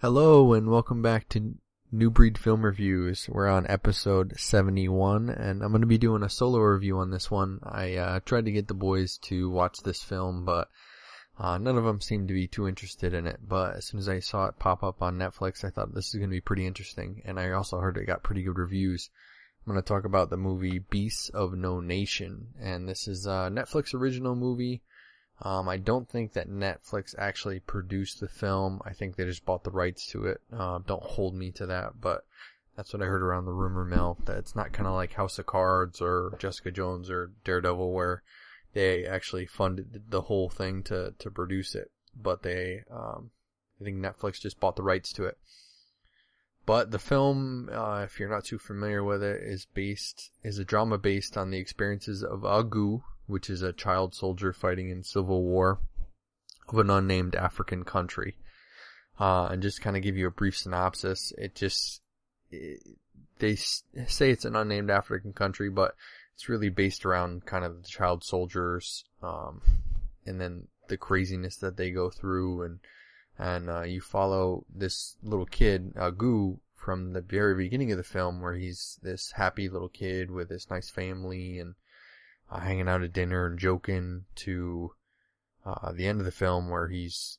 Hello and welcome back to Newbreed Film Reviews. We're on episode 71 and I'm going to be doing a solo review on this one. I tried to get the boys to watch this film, but none of them seemed to be too interested in it. But as soon as I saw it pop up on Netflix, I thought this is going to be pretty interesting. And I also heard it got pretty good reviews. I'm going to talk about the movie Beasts of No Nation. And this is a Netflix original movie. I don't think that Netflix actually produced the film. I think they just bought the rights to it. Don't hold me to that, but that's what I heard around the rumor mill, that it's not kind of like House of Cards or Jessica Jones or Daredevil where they actually funded the whole thing to produce it. But I think Netflix just bought the rights to it. But the film, if you're not too familiar with it, is a drama based on the experiences of Agu, which is a child soldier fighting in civil war of an unnamed African country. And just kind of give you a brief synopsis. They say it's an unnamed African country, but it's really based around kind of the child soldiers, and then the craziness that they go through, and you follow this little kid, Agu, from the very beginning of the film, where he's this happy little kid with this nice family and hanging out at dinner and joking, to the end of the film where he's,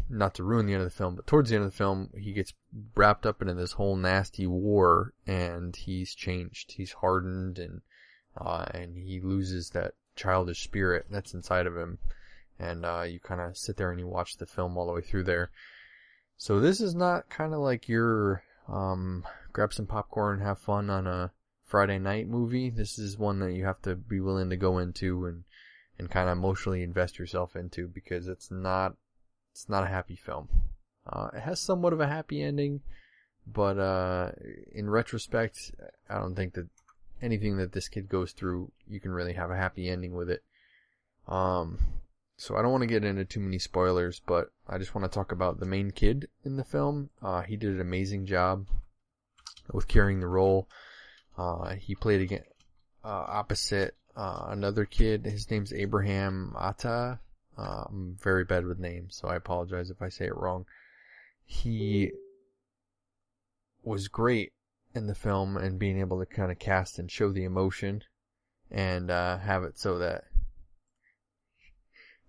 not to ruin the end of the film, but towards the end of the film, he gets wrapped up into this whole nasty war, and he's changed. He's hardened, and he loses that childish spirit that's inside of him. And you kind of sit there and you watch the film all the way through there. So this is not kind of like your grab some popcorn and have fun on a Friday night movie. This is one that you have to be willing to go into and kind of emotionally invest yourself into, because it's not a happy film. It has somewhat of a happy ending, but in retrospect, I don't think that anything that this kid goes through, you can really have a happy ending with it. So I don't want to get into too many spoilers, but I just want to talk about the main kid in the film. He did an amazing job with carrying the role. He played again opposite another kid. His name's Abraham Atta. I'm very bad with names, so I apologize if I say it wrong. He was great in the film, and being able to kind of cast and show the emotion and have it so that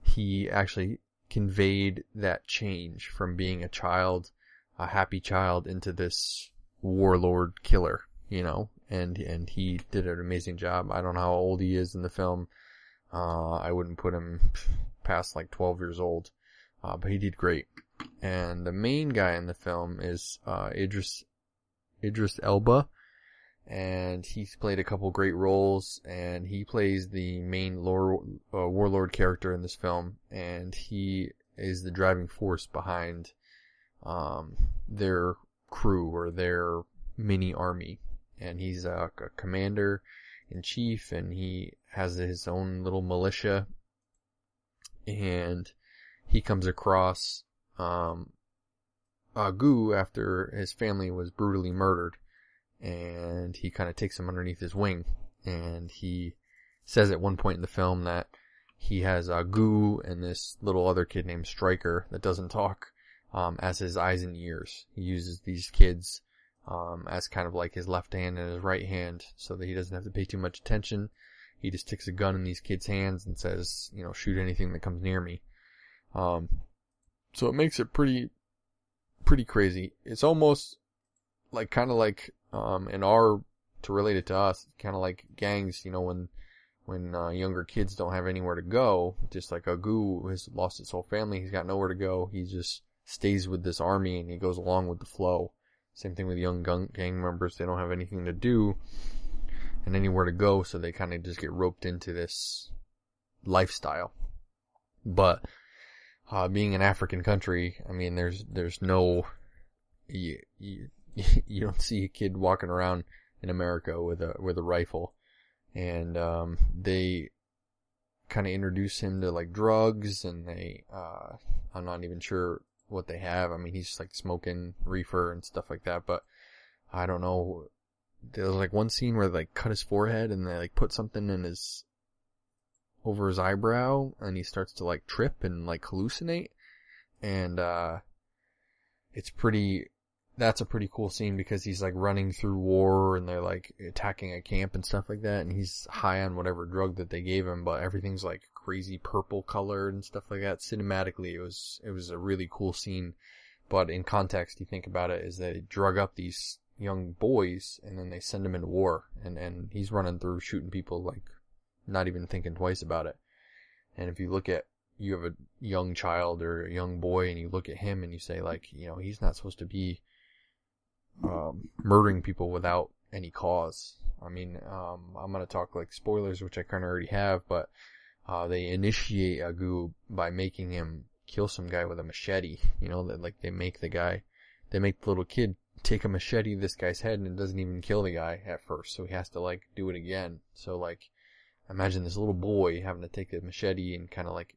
he actually conveyed that change from being a happy child, into this warlord killer, and he did an amazing job. I don't know how old he is in the film. I wouldn't put him past like 12 years old, but he did great. And the main guy in the film is Idris Elba, and he's played a couple great roles, and he plays the main warlord character in this film, and he is the driving force behind their crew, or their mini army. And he's a commander in chief, and he has his own little militia, and he comes across Agu after his family was brutally murdered, and he kind of takes him underneath his wing. And he says at one point in the film that he has Agu and this little other kid named Stryker that doesn't talk as his eyes and ears. He uses these kids as kind of like his left hand and his right hand, so that he doesn't have to pay too much attention. He just sticks a gun in these kids' hands and says, shoot anything that comes near me. So it makes it pretty crazy. It's almost like, kind of like, to relate it to us, kind of like gangs, when younger kids don't have anywhere to go, just like Agu has lost his whole family, he's got nowhere to go, he just stays with this army and he goes along with the flow. Same thing with young gang members, they don't have anything to do and anywhere to go, so they kind of just get roped into this lifestyle. But being an African country, I mean, there's no, you don't see a kid walking around in America with a rifle, and they kind of introduce him to like drugs, and I'm not even sure what they have. I mean, he's like smoking reefer and stuff like that, but I don't know. There's like one scene where they like cut his forehead and they like put something over his eyebrow, and he starts to like trip and like hallucinate, and it's pretty, that's a pretty cool scene because he's like running through war and they're like attacking a camp and stuff like that, and he's high on whatever drug that they gave him, but everything's like crazy purple colored and stuff like that. Cinematically, it was a really cool scene, but in context, you think about it, is they drug up these young boys and then they send them into war, and he's running through shooting people like not even thinking twice about it. And if you look at, you have a young child or a young boy and you look at him and you say like, you know, he's not supposed to be murdering people without any cause. I mean, I'm going to talk like spoilers, which I kind of already have, but they initiate Agu by making him kill some guy with a machete. You know, that like they make the little kid take a machete to this guy's head, and it doesn't even kill the guy at first, so he has to like do it again. So like, imagine this little boy having to take a machete and kind of like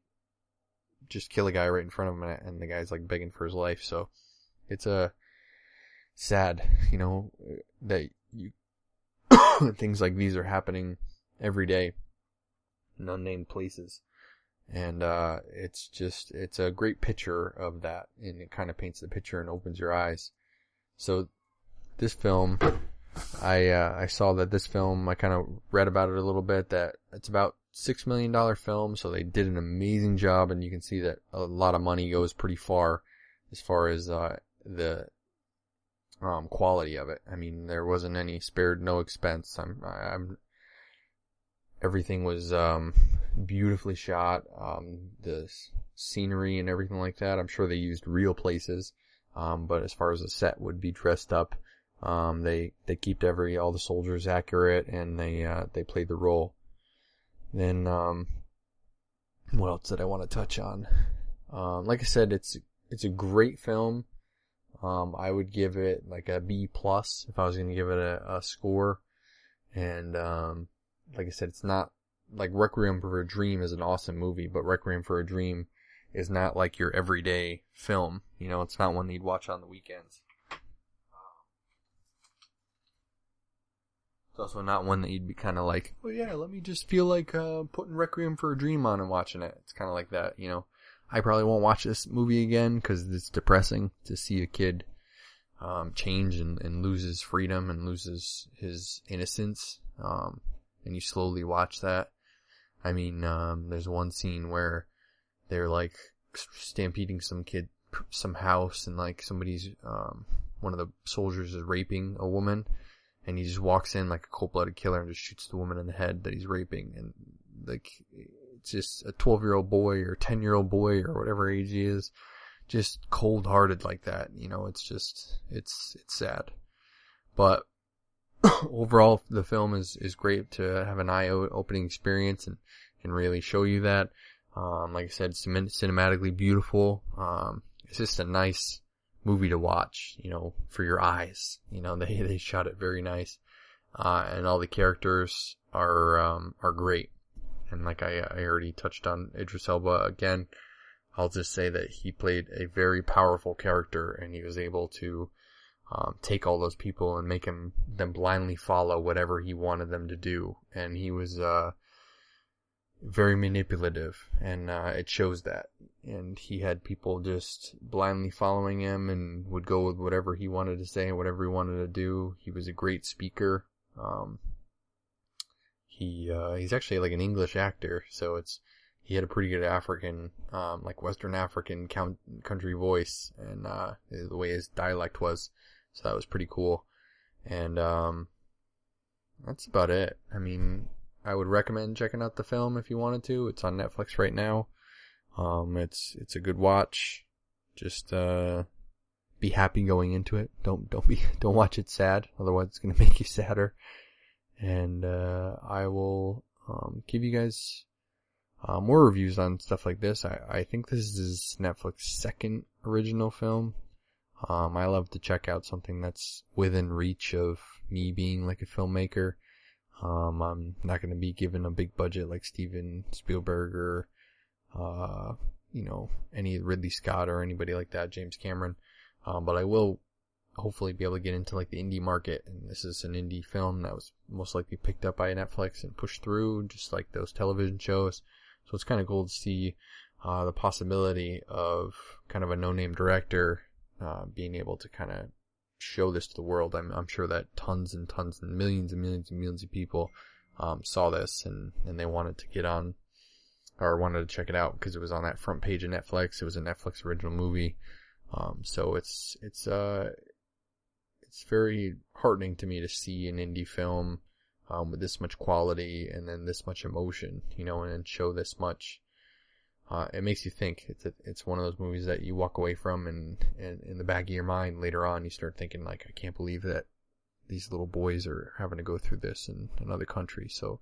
just kill a guy right in front of him, and the guy's like begging for his life. So it's a sad, you know, that you things like these are happening every day in unnamed places, and it's a great picture of that, and it kind of paints the picture and opens your eyes. So this film, I saw that this film, I kind of read about it a little bit, that it's about $6 million film, so they did an amazing job, and you can see that a lot of money goes pretty far as the quality of it. I mean, there wasn't any spared, no expense. Everything was beautifully shot. The scenery and everything like that, I'm sure they used real places. But as far as the set would be dressed up, they kept all the soldiers accurate, and they played the role. Then, what else did I want to touch on? Like I said, it's a great film. I would give it like a B+ if I was going to give it a score. And, like I said, it's not like Requiem for a Dream is an awesome movie, but Requiem for a Dream is not like your everyday film. You know, it's not one that you'd watch on the weekends. It's also not one that you'd be kind of like, oh yeah, let me just feel like putting Requiem for a Dream on and watching it. It's kind of like that, you know. I probably won't watch this movie again because it's depressing to see a kid change and lose his freedom and loses his innocence. And you slowly watch that. I mean, there's one scene where they're like stampeding some house, and like somebody's, one of the soldiers is raping a woman, and he just walks in like a cold-blooded killer and just shoots the woman in the head that he's raping. And like, it's just a 12-year-old boy or 10-year-old boy or whatever age he is, just cold-hearted like that. You know, it's just, it's sad. But overall, the film is great to have an eye-opening experience and really show you that. Like I said, cinematically beautiful. It's just a nice movie to watch, you know, for your eyes. You know, they shot it very nice. And all the characters are great. And like I already touched on Idris Elba again, I'll just say that he played a very powerful character, and he was able to take all those people and make them blindly follow whatever he wanted them to do. And he was very manipulative, and it shows that. And he had people just blindly following him and would go with whatever he wanted to say and whatever he wanted to do. He was a great speaker. He's actually like an English actor, so he had a pretty good African, like Western African country voice, and the way his dialect was. So that was pretty cool. And that's about it. I mean, I would recommend checking out the film if you wanted to. It's on Netflix right now. It's a good watch. Just be happy going into it. Don't watch it sad, otherwise it's gonna make you sadder. And I will give you guys more reviews on stuff like this. I think this is Netflix's second original film. I love to check out something that's within reach of me being like a filmmaker. I'm not going to be given a big budget like Steven Spielberg or, any Ridley Scott or anybody like that, James Cameron. But I will hopefully be able to get into like the indie market. And this is an indie film that was most likely picked up by Netflix and pushed through, just like those television shows. So it's kind of cool to see, the possibility of kind of a no-name director being able to kind of show this to the world. I'm sure that tons and tons and millions and millions and millions of people saw this and they wanted to get on, or wanted to check it out because it was on that front page of Netflix. It was a Netflix original movie. So it's very heartening to me to see an indie film with this much quality and then this much emotion, and show this much. It makes you think. It's one of those movies that you walk away from, and in the back of your mind later on you start thinking, like, I can't believe that these little boys are having to go through this in another country. So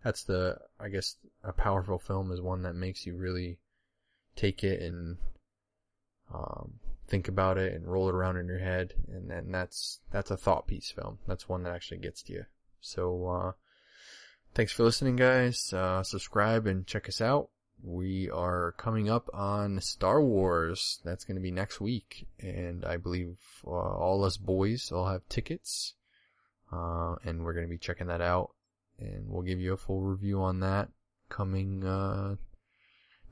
that's I guess a powerful film is one that makes you really take it and think about it and roll it around in your head, and then that's a thought piece film. That's one that actually gets to you. So thanks for listening, guys. Subscribe and check us out. We are coming up on Star Wars. That's going to be next week, and I believe all us boys all have tickets, and we're going to be checking that out, and we'll give you a full review on that coming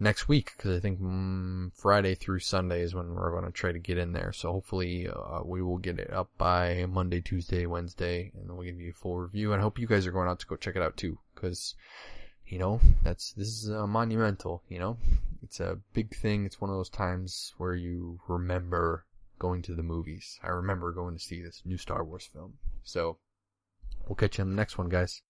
next week, because I think Friday through Sunday is when we're going to try to get in there. So hopefully we will get it up by Monday, Tuesday, Wednesday, and we'll give you a full review. And I hope you guys are going out to go check it out too, because this is monumental. It's a big thing. It's one of those times where you remember going to the movies. I remember going to see this new Star Wars film. So we'll catch you on the next one, guys.